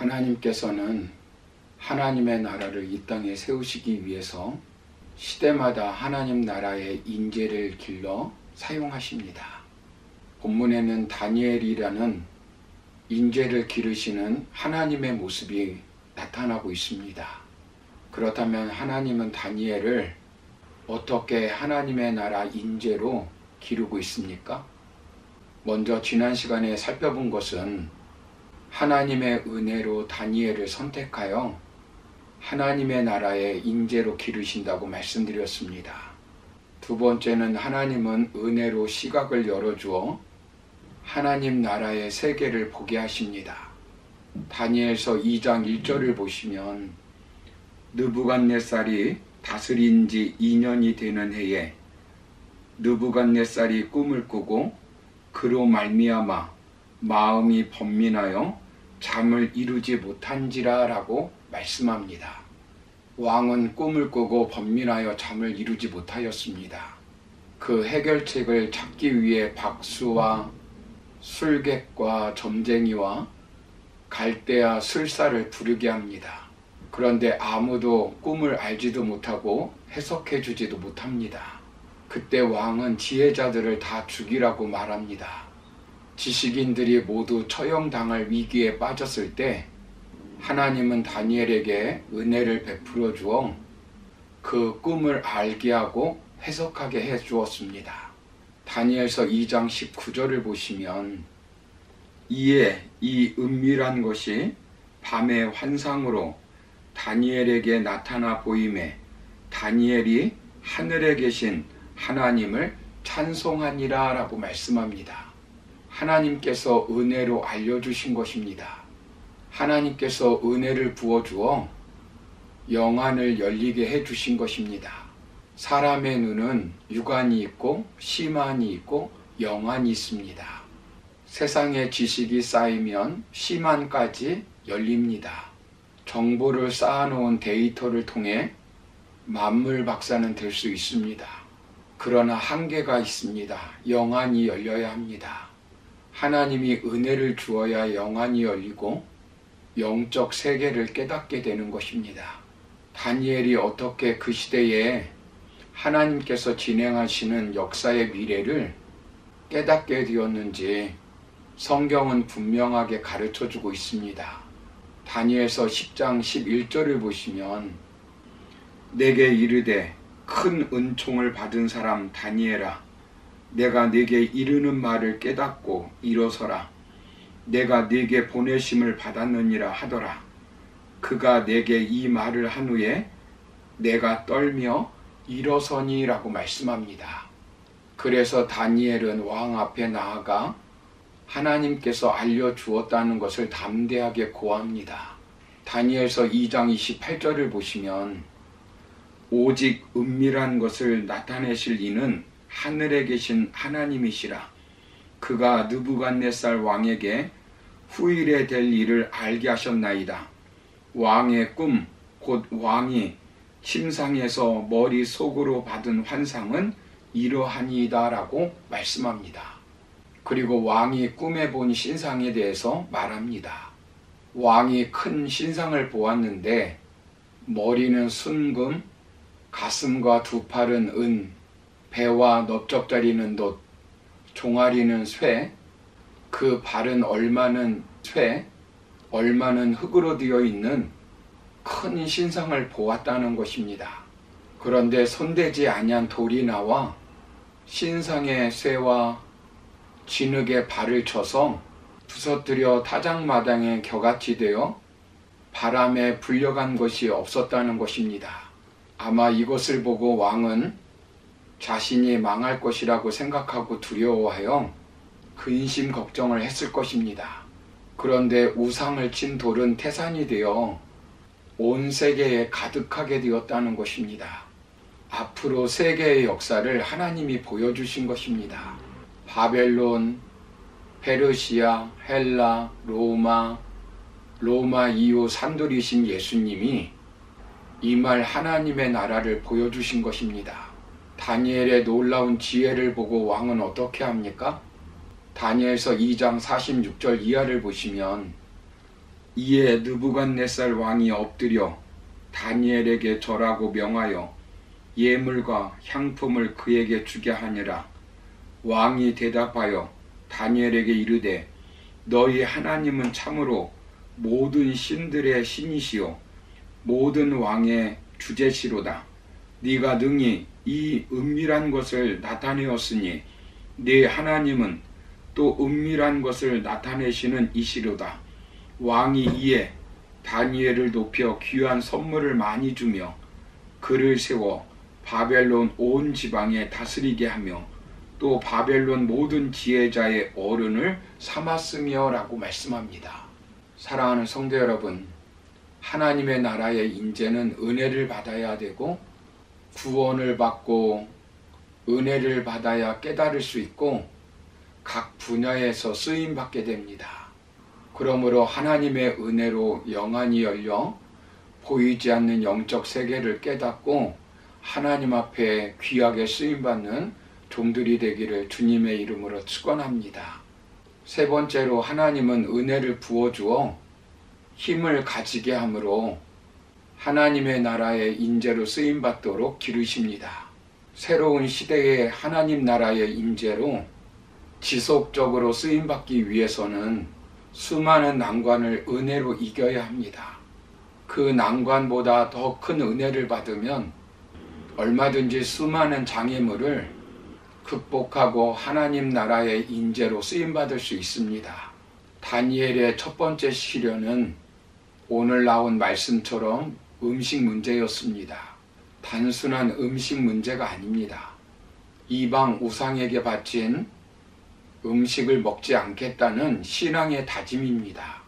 하나님께서는 하나님의 나라를 이 땅에 세우시기 위해서 시대마다 하나님 나라의 인재를 길러 사용하십니다. 본문에는 다니엘이라는 인재를 기르시는 하나님의 모습이 나타나고 있습니다. 그렇다면 하나님은 다니엘을 어떻게 하나님의 나라 인재로 기르고 있습니까? 먼저 지난 시간에 살펴본 것은 하나님의 은혜로 다니엘을 선택하여 하나님의 나라의 인재로 기르신다고 말씀드렸습니다. 두 번째는 하나님은 은혜로 시각을 열어주어 하나님 나라의 세계를 보게 하십니다. 다니엘서 2장 1절을 보시면 느부갓네살이 다스린 지 2년이 되는 해에 느부갓네살이 꿈을 꾸고 그로 말미암아 마음이 번민하여 잠을 이루지 못한지라 라고 말씀합니다. 왕은 꿈을 꾸고 번민하여 잠을 이루지 못하였습니다. 그 해결책을 찾기 위해 박수와 술객과 점쟁이와 갈대아 술사를 부르게 합니다. 그런데 아무도 꿈을 알지도 못하고 해석해 주지도 못합니다. 그때 왕은 지혜자들을 다 죽이라고 말합니다. 지식인들이 모두 처형당할 위기에 빠졌을 때 하나님은 다니엘에게 은혜를 베풀어 주어 그 꿈을 알게 하고 해석하게 해 주었습니다. 다니엘서 2장 19절을 보시면 이에 이 은밀한 것이 밤의 환상으로 다니엘에게 나타나 보임에 다니엘이 하늘에 계신 하나님을 찬송하니라 라고 말씀합니다. 하나님께서 은혜로 알려주신 것입니다. 하나님께서 은혜를 부어주어 영안을 열리게 해주신 것입니다. 사람의 눈은 육안이 있고 심안이 있고 영안이 있습니다. 세상의 지식이 쌓이면 심안까지 열립니다. 정보를 쌓아놓은 데이터를 통해 만물 박사는 될 수 있습니다. 그러나 한계가 있습니다. 영안이 열려야 합니다. 하나님이 은혜를 주어야 영안이 열리고 영적 세계를 깨닫게 되는 것입니다. 다니엘이 어떻게 그 시대에 하나님께서 진행하시는 역사의 미래를 깨닫게 되었는지 성경은 분명하게 가르쳐주고 있습니다. 다니엘서 10장 11절을 보시면 내게 이르되 큰 은총을 받은 사람 다니엘아 내가 네게 이르는 말을 깨닫고 일어서라. 내가 네게 보내심을 받았느니라 하더라. 그가 내게 이 말을 한 후에 내가 떨며 일어서니라고 말씀합니다. 그래서 다니엘은 왕 앞에 나아가 하나님께서 알려주었다는 것을 담대하게 고합니다. 다니엘서 2장 28절을 보시면 오직 은밀한 것을 나타내실 이는 하늘에 계신 하나님이시라. 그가 느부갓네살 왕에게 후일에 될 일을 알게 하셨나이다. 왕의 꿈, 곧 왕이 침상에서 머릿속으로 받은 환상은 이러하니이다 라고 말씀합니다. 그리고 왕이 꿈에 본 신상에 대해서 말합니다. 왕이 큰 신상을 보았는데 머리는 순금, 가슴과 두 팔은 은, 배와 넓적다리는 놋, 종아리는 쇠, 그 발은 얼마는 쇠, 얼마는 흙으로 되어 있는 큰 신상을 보았다는 것입니다. 그런데 손대지 아니한 돌이 나와 신상의 쇠와 진흙에 발을 쳐서 부서뜨려 타작마당에 겨같이 되어 바람에 불려간 것이 없었다는 것입니다. 아마 이것을 보고 왕은 자신이 망할 것이라고 생각하고 두려워하여 근심 걱정을 했을 것입니다. 그런데 우상을 친 돌은 태산이 되어 온 세계에 가득하게 되었다는 것입니다. 앞으로 세계의 역사를 하나님이 보여주신 것입니다. 바벨론, 페르시아, 헬라, 로마 이후 산돌이신 예수님이 이 말 하나님의 나라를 보여주신 것입니다. 다니엘의 놀라운 지혜를 보고 왕은 어떻게 합니까? 다니엘서 2장 46절 이하를 보시면 이에 느부갓네살 왕이 엎드려 다니엘에게 절하고 명하여 예물과 향품을 그에게 주게 하니라. 왕이 대답하여 다니엘에게 이르되 너희 하나님은 참으로 모든 신들의 신이시요 모든 왕의 주제시로다. 네가 능히 이 은밀한 것을 나타내었으니 네 하나님은 또 은밀한 것을 나타내시는 이시로다. 왕이 이에 다니엘을 높여 귀한 선물을 많이 주며 그를 세워 바벨론 온 지방에 다스리게 하며 또 바벨론 모든 지혜자의 어른을 삼았으며 라고 말씀합니다. 사랑하는 성도 여러분, 하나님의 나라의 인재는 은혜를 받아야 되고 구원을 받고 은혜를 받아야 깨달을 수 있고 각 분야에서 쓰임받게 됩니다. 그러므로 하나님의 은혜로 영안이 열려 보이지 않는 영적 세계를 깨닫고 하나님 앞에 귀하게 쓰임받는 종들이 되기를 주님의 이름으로 축원합니다. 세 번째로 하나님은 은혜를 부어주어 힘을 가지게 함으로 하나님의 나라의 인재로 쓰임받도록 기르십니다. 새로운 시대의 하나님 나라의 인재로 지속적으로 쓰임받기 위해서는 수많은 난관을 은혜로 이겨야 합니다. 그 난관보다 더 큰 은혜를 받으면 얼마든지 수많은 장애물을 극복하고 하나님 나라의 인재로 쓰임받을 수 있습니다. 다니엘의 첫 번째 시련은 오늘 나온 말씀처럼 음식 문제였습니다. 단순한 음식 문제가 아닙니다. 이방 우상에게 바친 음식을 먹지 않겠다는 신앙의 다짐입니다.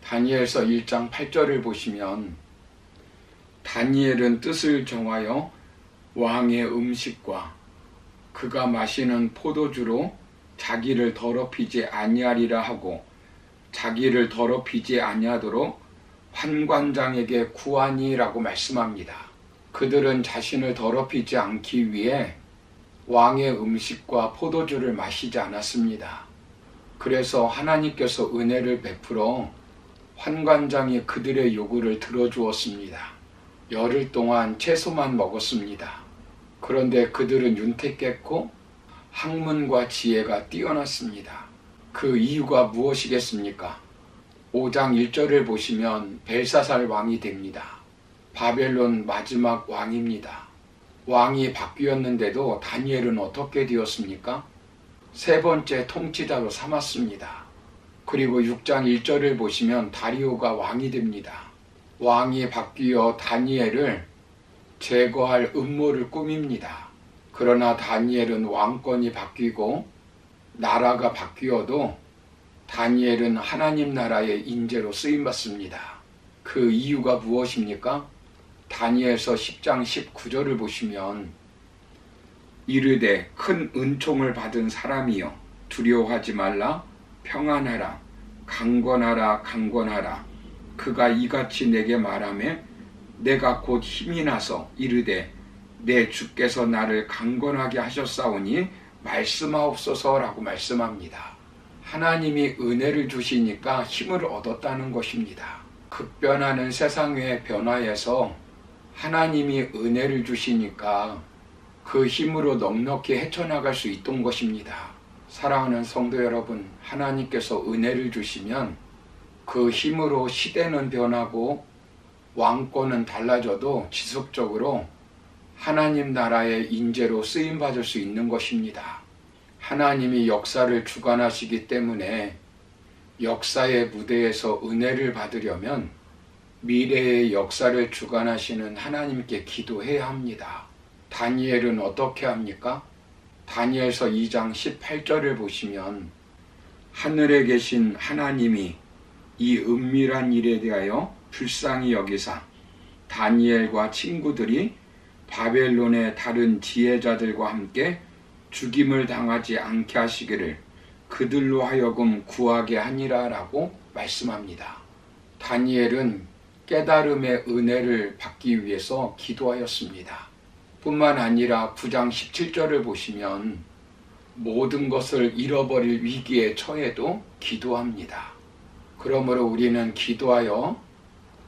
다니엘서 1장 8절을 보시면 다니엘은 뜻을 정하여 왕의 음식과 그가 마시는 포도주로 자기를 더럽히지 아니하리라 하고 자기를 더럽히지 아니하도록 환관장에게 구하니라고 말씀합니다. 그들은 자신을 더럽히지 않기 위해 왕의 음식과 포도주를 마시지 않았습니다. 그래서 하나님께서 은혜를 베풀어 환관장이 그들의 요구를 들어주었습니다. 열흘 동안 채소만 먹었습니다. 그런데 그들은 윤택했고 학문과 지혜가 뛰어났습니다. 그 이유가 무엇이겠습니까? 5장 1절을 보시면 벨사살 왕이 됩니다. 바벨론 마지막 왕입니다. 왕이 바뀌었는데도 다니엘은 어떻게 되었습니까? 세 번째 통치자로 삼았습니다. 그리고 6장 1절을 보시면 다리오가 왕이 됩니다. 왕이 바뀌어 다니엘을 제거할 음모를 꾸밉니다. 그러나 다니엘은 왕권이 바뀌고 나라가 바뀌어도 다니엘은 하나님 나라의 인재로 쓰임받습니다. 그 이유가 무엇입니까? 다니엘서 10장 19절을 보시면 이르되 큰 은총을 받은 사람이여 두려워하지 말라 평안하라 강건하라 강건하라 그가 이같이 내게 말하매 내가 곧 힘이 나서 이르되 내 주께서 나를 강건하게 하셨사오니 말씀하옵소서라고 말씀합니다. 하나님이 은혜를 주시니까 힘을 얻었다는 것입니다. 급변하는 세상의 변화에서 하나님이 은혜를 주시니까 그 힘으로 넉넉히 헤쳐나갈 수 있던 것입니다. 사랑하는 성도 여러분, 하나님께서 은혜를 주시면 그 힘으로 시대는 변하고 왕권은 달라져도 지속적으로 하나님 나라의 인재로 쓰임받을 수 있는 것입니다. 하나님이 역사를 주관하시기 때문에 역사의 무대에서 은혜를 받으려면 미래의 역사를 주관하시는 하나님께 기도해야 합니다. 다니엘은 어떻게 합니까? 다니엘서 2장 18절을 보시면 하늘에 계신 하나님이 이 은밀한 일에 대하여 불쌍히 여기사 다니엘과 친구들이 바벨론의 다른 지혜자들과 함께 죽임을 당하지 않게 하시기를 그들로 하여금 구하게 하니라 라고 말씀합니다. 다니엘은 깨달음의 은혜를 받기 위해서 기도하였습니다. 뿐만 아니라 9장 17절을 보시면 모든 것을 잃어버릴 위기에 처해도 기도합니다. 그러므로 우리는 기도하여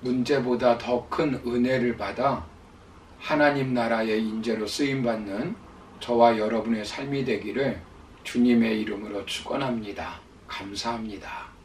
문제보다 더 큰 은혜를 받아 하나님 나라의 인재로 쓰임받는 저와 여러분의 삶이 되기를 주님의 이름으로 축원합니다. 감사합니다.